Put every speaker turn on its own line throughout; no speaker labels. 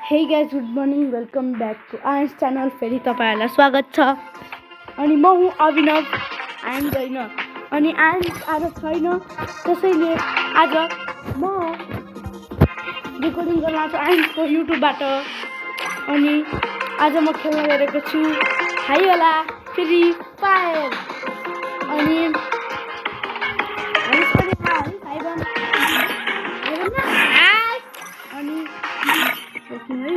Hey guys, good morning. Welcome back to Iron's channel. फेरि तपाईहरुलाई स्वागत छ। अनि म हुँ अभिनव, आयन छैन। अनि आयन आज छैन, त्यसैले आज म रेकर्डिङ गर्न आएको आयनको युट्युबबाट। अनि आज म खेल्न गएको छु हाइवाला फ्री फायर। अनि हामी पनि हाइवान अनि देखिनु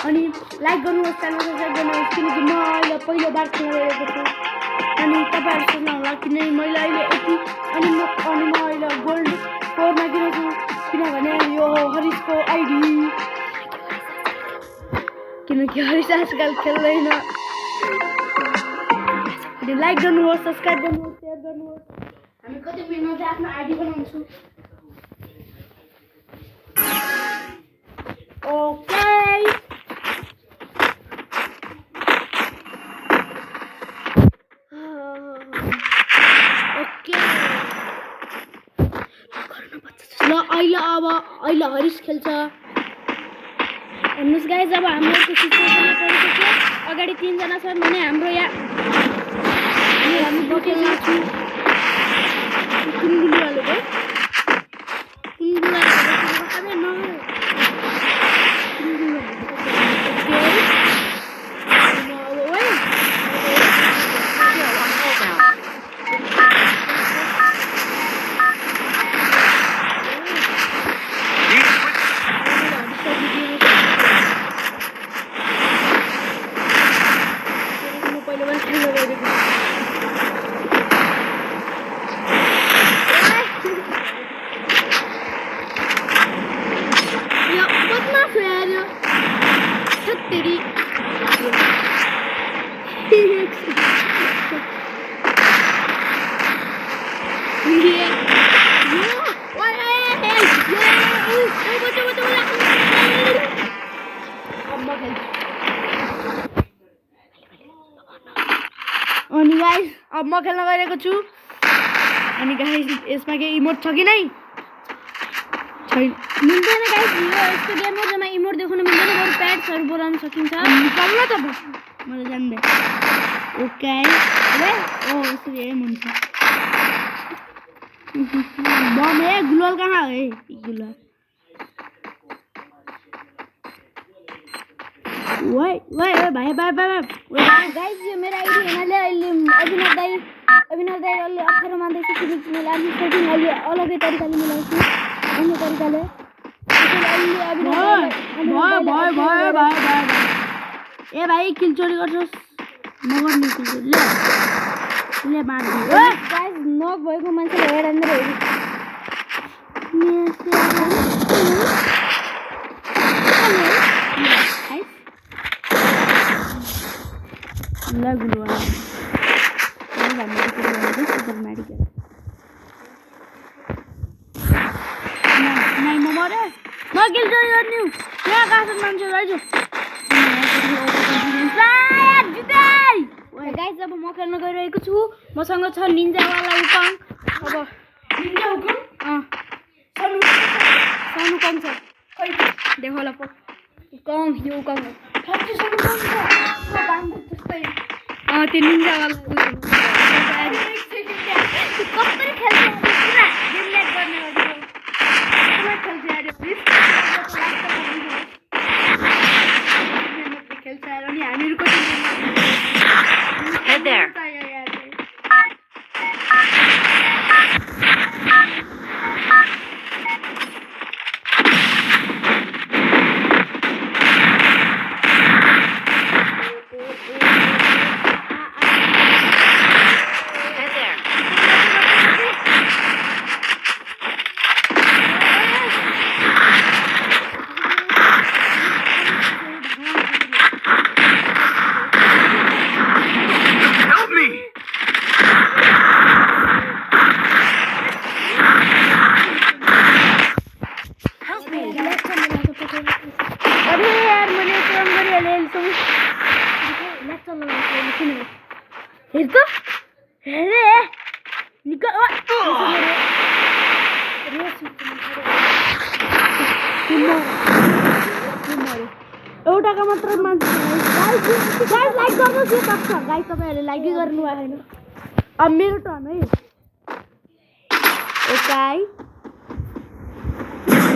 अनि लाइक गर्नुहोस्, च्यानल सब्स्क्राइब गर्नुहोस् किनकि म अहिले पहिलो बार खेल्न गएको छु। अनि तपाईहरु सोच्नु होला किन मैले अहिले यति अनि म अहिले गोल्ड 4 मा किन छु किनभने यो हरिशको आइडी किनकि हरिश आजकल खेल्दैन। अनि लाइक गर्नुहोस्, सब्स्क्राइब गर्नुहोस्, शेयर गर्नुहोस्। हामी कति मिनेटमा आफ्नो आइडी बनाउँछु। ओके ल अहिले हरिश खेल्छ। हेर्नुहोस् गाइज, अब हाम्रो सिचुएसनमा परिसक्यो। अगाडि 3 जना छन् भने हाम्रो यहाँ हामी बटेमा छु। कुन गुलिवाले हो? कुन गुलिवाले अबे न अनि गाइस अब म खेल्न गइरहेको छु। अनि गाइस यसमा के इमोट छ कि नै? छैन, मिल्दैन गाइस। यस्तो गेममा जम्मा इमोट देखाउन मिल्दैन, बरु प्याड्सहरु बोलाउन सकिन्छ। निकाल्न त मलाई जान्दै। ओके अबे ओ यसरी एम हुन्छ। बम है, ग्लोल कहाँ है? ग्लोल ओए भाई गाइस, यो मेरो आइडी हैन। अहिले अभिनव दाइ अहिले 18 मान्दै छु किनकि मैले आफ्नो सेटिङ अहिले अलगै तरिकाले मिलाउँछु, अन्य तरिकाले। अहिले अभिनव ए भाइ किल चोरी गर्छस्? नगर्नु किल चोरी। ले मार्नु। गाइस नक भएको मान्छेले हेड हान्दै हेरि ल गुलुवा सुपर मेडिकल नहीं मरे म किल चोरी गर्नु। यहाँ कासन मान्छे रहेछ। ओए गाइस, अब म खेल्न गइरहेको छु। मसँग छ निन्जावाला उकाङ। अब निन्जा उकाङ सानो कङ छ खै देखो ल उकाङ। यो उकाङ हो ठ्याक्कै सानो कङ छ। त्यस्तै त्यो निन्जावाला कसरी खेल्छ पुरा गेम ल्याग गर्ने गरेको खेल्छ यार। खेल्छ यार। अनि हामीहरुको Hey there. हेर त हेरे निकल एउटाको मात्र मान्छे लाइक गर्नुहोस् यो सक्छ गाइस तपाईँहरूले लाइकै गर्नु भएको छैन अब मेरो टर्न है ओकाई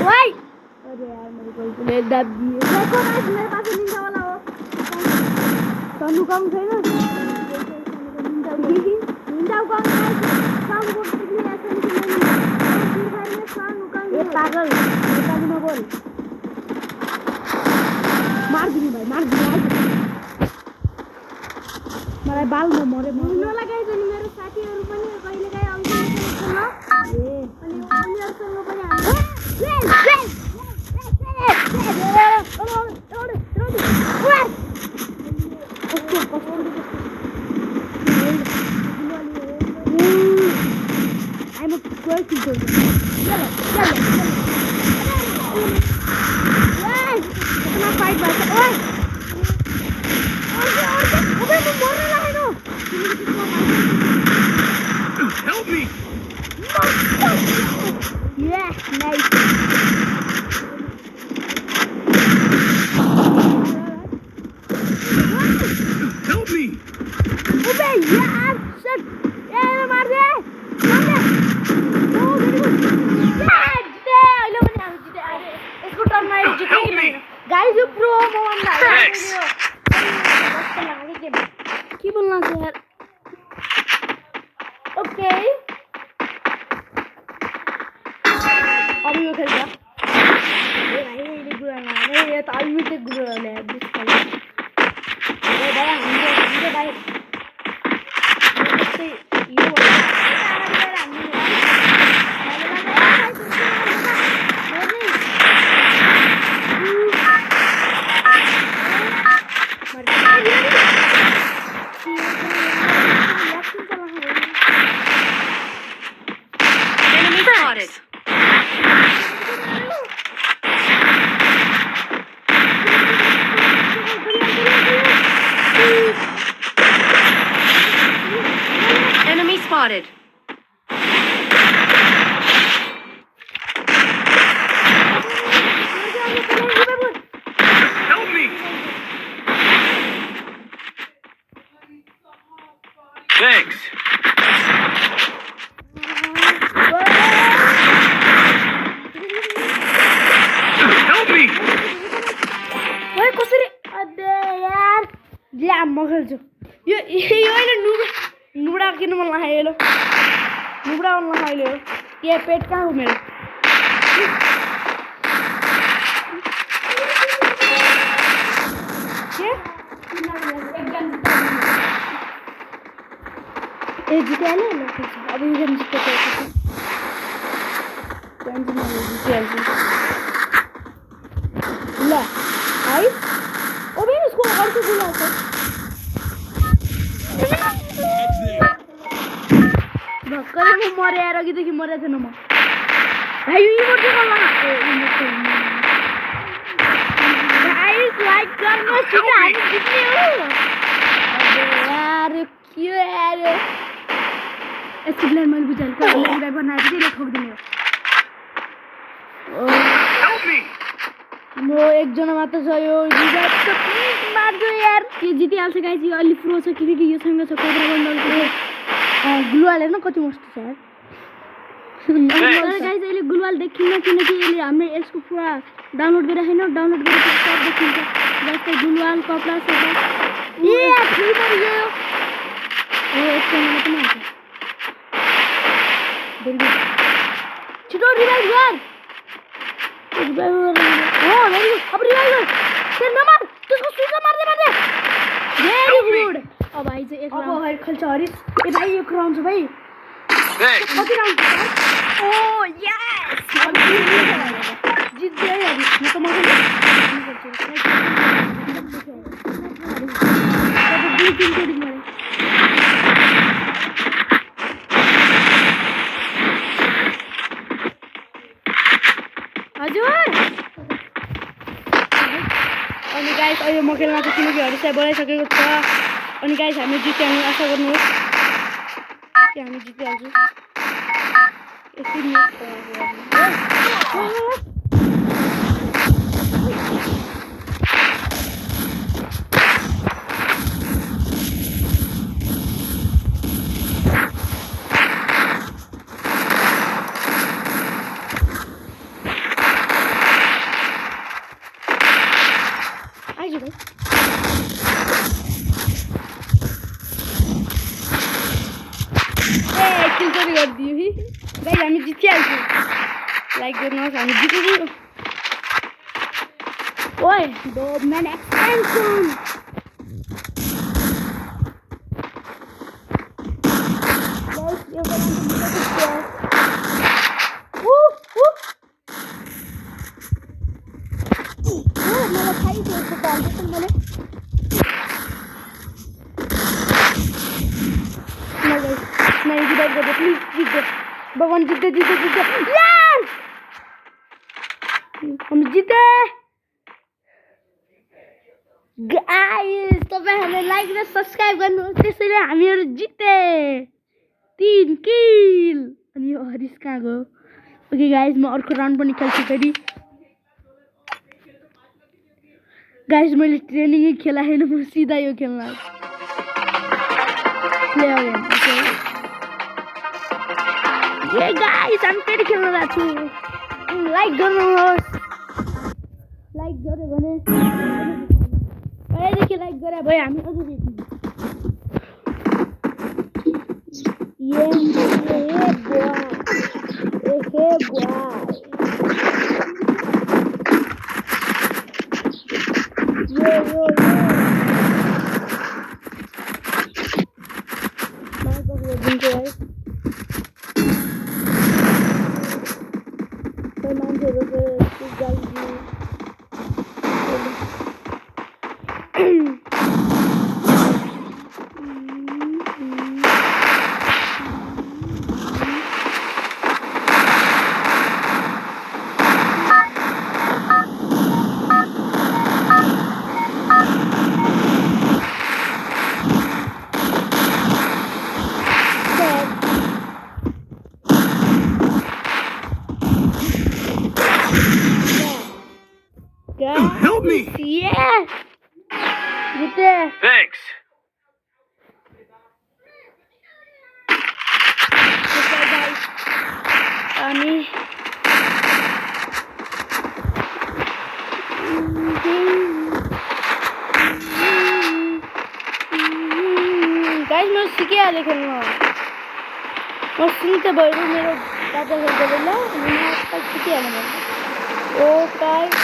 वाई अरे यार मेरे गोलले दबी देखो गाइस मेरे पास निंजा वाला हो सानू काम छैन निंजा काम गाइस काम करते भी ऐसा नहीं नहीं सानू काम ये पागल नेपाली में बोल मार दिनु भाइ मार दिनु मलाई बालमा मरे नलगाइ पनि मेरो साथीहरु पनि कहिलेकाहीँ आउँछ ल ए अनि उनीहरुसँग पनि I'm a quirky girl. Yalla. Kena fight baca. Oi. Oke, morre lah itu.
Help me.
Yeah, nice.
Help me.
Obe, yaar, shit. Eh, मार दे. Oh, very good. Yeah, जीते. अहिले पनि हामी जीते. अरे, यसको टर्नमा जित्यो कि मैन. गाइस यो प्रो मोहन भाइ हो. कस्तो लाग्यो गेम. के बोल्न छ यार. ओके. अब यो खेल्छ. ए भाइ ये गुराना. ये त अल्मिटे गुराले बिस्तारै. ए भाइ हामीले भाइ
Enemy spotted.
Help me. Thanks. Help me.
ओए कसरी अबे यार ले म खेल्छु यो अहिले नुबडा किन मन लाग्यो लो नुबडा मन लाग्यो ये पेट कहाँ हो मेरो के ए जित्याले ल अब यो गेम जित्यो ल है ओ मेरो उसको अर्को गोल आउँछ भक्करै म मरे यार अघिदेखि मरेको थिएन म भाइ यो इमोट चाहिँ गर्नु गाइस लाइक गर्नुहोस् किन हामी जित्ने हो अबे यार के यार यसको प्लान मैले बुझाएँ कसले बनाएर चाहिँ लेखाउँदिने हो
Help me.
म एकजना मात्र छ यो मार्दो यार यो जितिहाल्छ गाइस यो अलि प्रो छ किनकि योसँग छ कोब्रा बन्डलको ग्लुवाल हेर्न कति मस्त छ यार गाइस अहिले ग्लुवाल देखिन्न किनकि यसले हामीले यसको पुरा डाउनलोड गरेर हैन डाउनलोड गरेर सब देखिन्छ जस्तै ग्लुवाल कपडा सब ए फ्री भयो यो यसको नाम पनि हुन्छ छिटो रिभाइभ गर रिभाइभ गर हो भेरी गुड अब रिभाइभ गर तेल नमार त्यसको सुइज मार्दै भेरी गुड अब भाइ चाहिँ एक राउन्ड अब खेल्छ हरिस ए भाइ एक राउन्ड छ भाइ
Thanks.
कति राउन्ड ओ यस जित्दै हरिस म त मजा हजुर अनि गाइस अहिले म खेल्न चाहिँ किनकि हरिसलाई बोलाइसकेको छ अनि गाइस हामी जित्ने आशा गर्नुहोस् कि हामी जितिहाल्छौँ यति मिनट गाइस हामी जितिहाल्छौँ लाइक गर्नुहोस् हामी जितेछौँ ओए डोबम्यान एक्सपेन्सन गाइस यो मलाई थाहै थियो यस्तो हाल्दैछ मैले नहीं डिवाइड कर दो प्लीज जीत भगवान जीते जीते जीते यार हम जीते गाइस तपाईहरुले लाइक र सब्स्क्राइब गर्नुहोस् त्यसैले हामीहरु जिते 3 किल अनि यो हरिस कहाँ गयो ओके गाइस म अर्को राउन्ड पनि खेल्छु फेरि गाइस मैले ट्रेनिङ खेला हैन म सिधा यो खेल्न प्ले अगेन ओके ये गाइस हम फेरि खेल्न जान्छु लाइक गर्नुहोस् लाइक गरे भने पहिलेदेखि लाइक गरे भए हामी अझै जित्छौँ ये बुआ यो माइक अफ गरिदिन्छु है मान्छेहरू गाली
Help me!
Yeah! Get there!
Thanks!
Okay guys, guys मैं सिकिहालेँ खेल्न म सुन्ते भयो मेरो दादा खेल्दै बेला अनि म सिकिहालेँ मैले ओ गाइस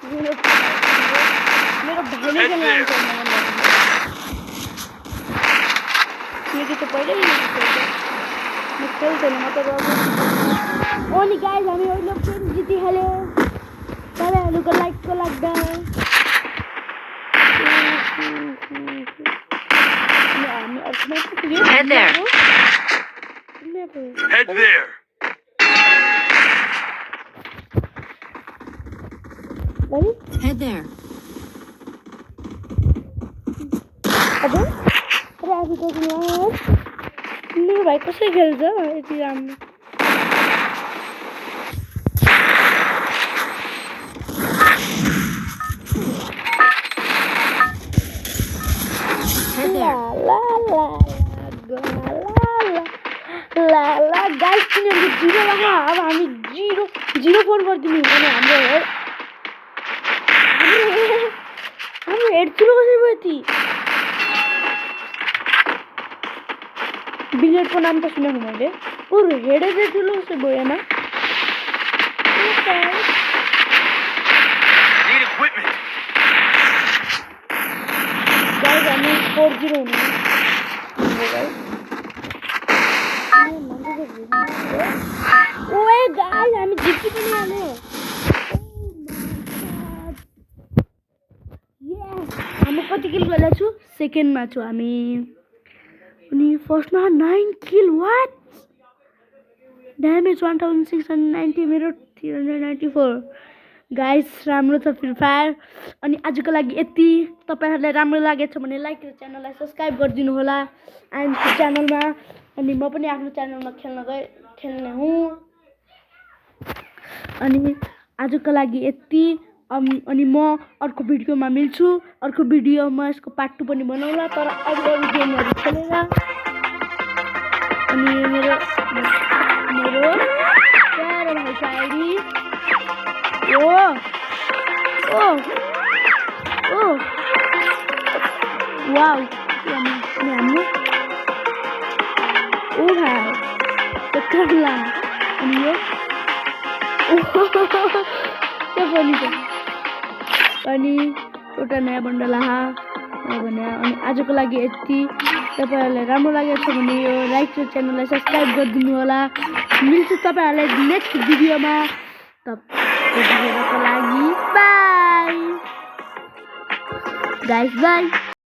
मेरो भाइले के नाम गर्नु मैले त पहिल्यै म खेल्दैन म त अनि गाइस हामी अहिले फेरि जितिहाल्यो तपाईहरुको लाइकको लाग्दा हामी अर्को म्याच पुग्यो
Head there! Head there!
Head there.
अबे अरे अभी तो यार मेरो भाइ कसरी खेल्छ यति राम्रो ला गाइस तिनीहरुको जिरो लगा अब हामी 0-4 गर्दिनु भने हाम्रो हेड ठुलो कसरी भयो ती बिलेटको नाम त सुनेको मैले पुरो हेडै चाहिँ ठुलो कसरी भएन
Need equipment!
4-0 हुने ओए गाइस हामी जित्नु पनि हाल्यो हामी कति किल गरेको छु सेकेन्डमा छु हामी अनि फर्स्टमा 9 किल व्हाट ड्यामेज 1690 मेरो 394 गाइस राम्रो छ फ्री फायर अनि आजको लागि यति तपाईहरुलाई राम्रो लागेछ भने लाइक र च्यानललाई सब्स्क्राइब गरिदिनु होला एन्ड च्यानलमा अनि म पनि आफ्नो च्यानलमा खेल्ने हुँ अनि आजको लागि यति अनि म अर्को भिडियोमा मिल्छु अर्को भिडियोमा यसको पार्ट 2 पनि बनाउला तर अरु गेमहरु खेलेर अनि मेरो प्यारो भाइ आइडी ओ वाउ हामी ओ भाइ तकला अनि यो के पनि अनि एउटा नयाँ बन्डल भने अनि आजको लागि यति तपाईहरुलाई राम्रो लागेछ भने यो लाइक र च्यानललाई सब्स्क्राइब गरिदिनु होला मिल्छ तपाईहरुलाई नेक्स्ट भिडियोमा तबको लागि बाइ गाइस बाइ